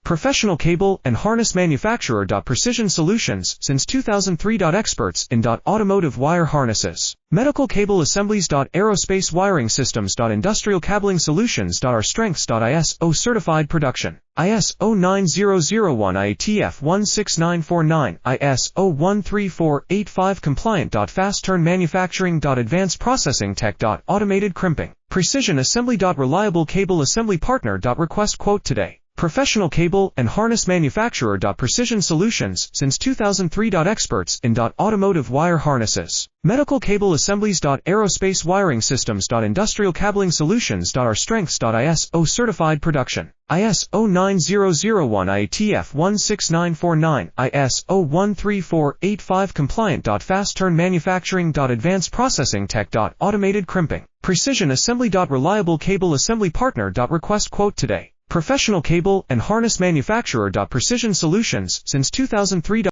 Professional cable and harness manufacturer. Precision solutions since 2003. Experts in automotive wire harnesses, medical cable assemblies. Aerospace wiring systems. Industrial cabling solutions. Our strengths. ISO certified production. ISO 9001 IATF 16949, ISO 13485 compliant. Fast turn manufacturing. Advanced processing tech. Automated crimping, precision assembly. Reliable cable assembly partner. Request quote today. Professional cable and harness manufacturer. Precision solutions since 2003. Experts in automotive wire harnesses, medical cable assemblies. Aerospace wiring systems. Industrial cabling solutions. Our strengths. ISO certified production. ISO 9001 IATF 16949, ISO 13485 compliant. Fast turn manufacturing. Advanced processing tech. Automated crimping, precision assembly. Reliable cable assembly partner. Request quote today. Professional cable and harness manufacturer. Precision solutions since 2003.